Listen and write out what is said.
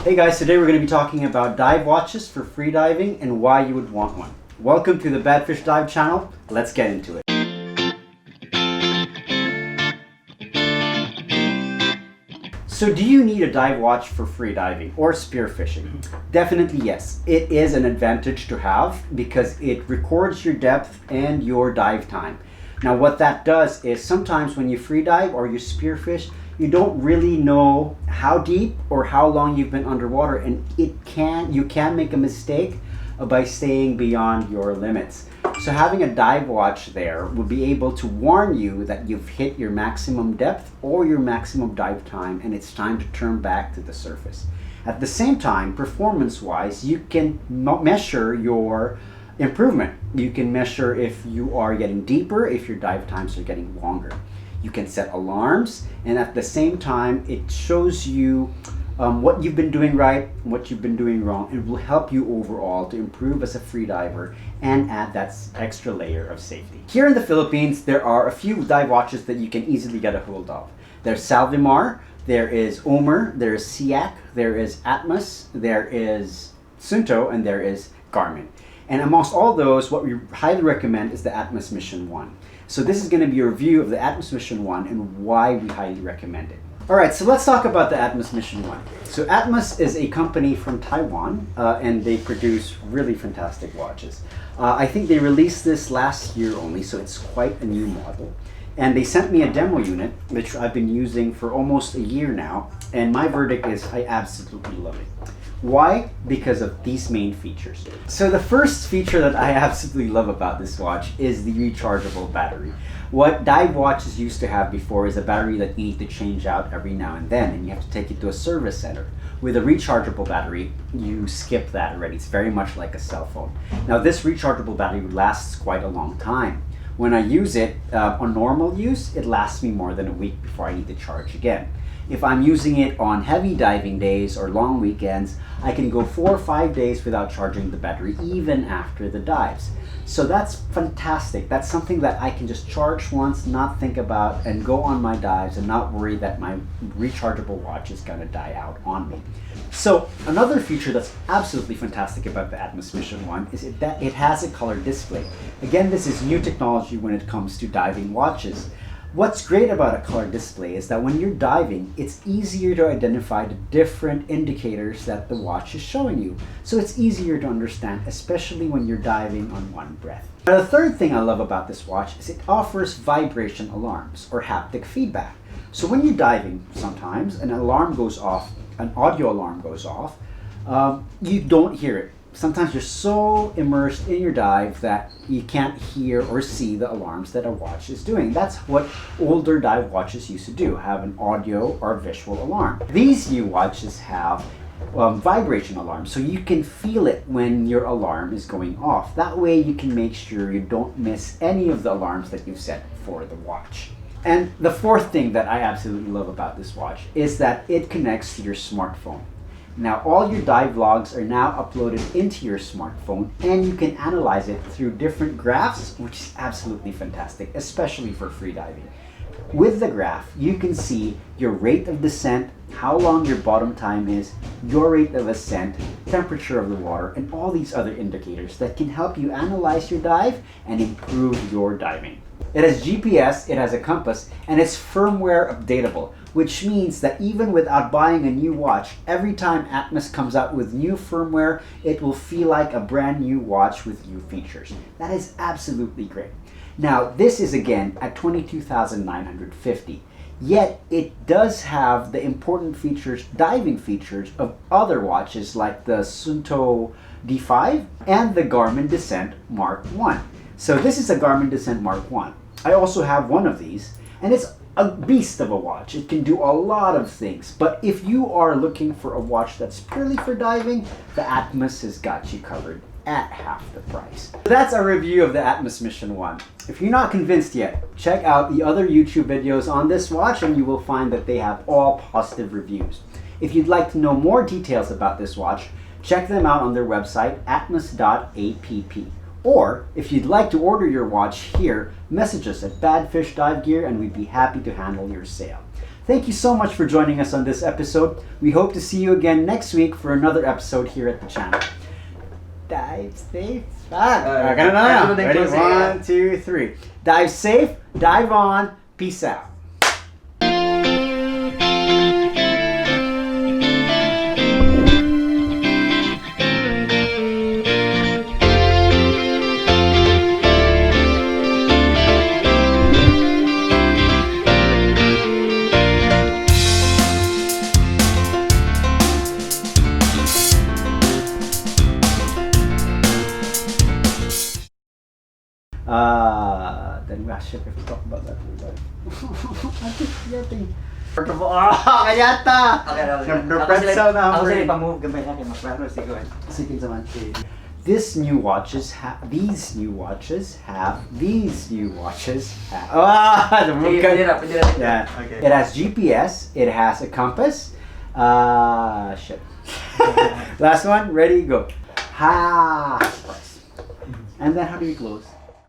Hey guys, today we're going to be talking about dive watches for freediving and why you would want one. Welcome to the Badfish Dive channel. Let's get into it. So do you need a dive watch for freediving or spearfishing? Definitely yes. It is an advantage to have because it records your depth and your dive time. Now what that does is sometimes when you freedive or you spearfish, you don't really know how deep or how long you've been underwater, and you can make a mistake by staying beyond your limits. So having a dive watch there will be able to warn you that you've hit your maximum depth or your maximum dive time and it's time to turn back to the surface. At the same time, performance-wise, you can measure your improvement. You can measure if you are getting deeper, if your dive times are getting longer. You can set alarms, and at the same time, it shows you what you've been doing right, what you've been doing wrong. It will help you overall to improve as a freediver and add that extra layer of safety. Here in the Philippines, there are a few dive watches that you can easily get a hold of. There's Salvimar, there is Omer, there is SIAC, there is Atmos, there is Sunto, and there is Garmin. And amongst all those, what we highly recommend is the Atmos Mission One. So this is going to be a review of the Atmos Mission One and why we highly recommend it. Alright, so let's talk about the Atmos Mission One. So Atmos is a company from Taiwan and they produce really fantastic watches. I think they released this last year only, so it's quite a new model. And they sent me a demo unit, which I've been using for almost a year now, and my verdict is I absolutely love it. Why? Because of these main features. So the first feature that I absolutely love about this watch is the rechargeable battery. What dive watches used to have before is a battery that you need to change out every now and then, and you have to take it to a service center. With a rechargeable battery, you skip that already. It's very much like a cell phone. Now this rechargeable battery lasts quite a long time. When I use it on normal use, it lasts me more than a week before I need to charge again. If I'm using it on heavy diving days or long weekends, I can go 4 or 5 days without charging the battery even after the dives. So that's fantastic. That's something that I can just charge once, not think about, and go on my dives and not worry that my rechargeable watch is gonna die out on me. So another feature that's absolutely fantastic about the Atmos Mission One is that it has a color display. Again, this is new technology when it comes to diving watches. What's great about a color display is that when you're diving, it's easier to identify the different indicators that the watch is showing you. So it's easier to understand, especially when you're diving on one breath. Now, the third thing I love about this watch is it offers vibration alarms or haptic feedback. So when you're diving, sometimes an alarm goes off, an audio alarm goes off, you don't hear it. Sometimes you're so immersed in your dive that you can't hear or see the alarms that a watch is doing. That's what older dive watches used to do, have an audio or visual alarm. These new watches have vibration alarms, so you can feel it when your alarm is going off. That way you can make sure you don't miss any of the alarms that you've set for the watch. And the fourth thing that I absolutely love about this watch is that it connects to your smartphone. Now all your dive logs are now uploaded into your smartphone and you can analyze it through different graphs, which is absolutely fantastic, especially for freediving. With the graph, you can see your rate of descent, how long your bottom time is, your rate of ascent, temperature of the water, and all these other indicators that can help you analyze your dive and improve your diving. It has GPS, it has a compass, and it's firmware updatable, which means that even without buying a new watch, every time Atmos comes out with new firmware, it will feel like a brand new watch with new features. That is absolutely great. Now, this is again at $22,950, yet it does have the important features, diving features of other watches like the Sunto D5 and the Garmin Descent Mark 1. So this is a Garmin Descent Mark 1. I also have one of these, and it's a beast of a watch. It can do a lot of things, but if you are looking for a watch that's purely for diving, the Atmos has got you covered at half the price. So that's our review of the Atmos Mission One. If you're not convinced yet, check out the other YouTube videos on this watch and you will find that they have all positive reviews. If you'd like to know more details about this watch, check them out on their website, atmos.app. Or, if you'd like to order your watch here, message us at Badfish Dive Gear and we'd be happy to handle your sale. Thank you so much for joining us on this episode. We hope to see you again next week for another episode here at the channel. Dive safe. Ready? 1, 2, 3. Dive safe, dive on, peace out. Then we should have talked about that. I keep forgetting. First of all, kayata! Ako sila ipamove gamay natin maklaro siguro. Sige naman. These new watches have these new watches. Yeah. Okay. It has GPS. It has a compass. Shit. Last one. Ready? Go. Ha. And then how do you close?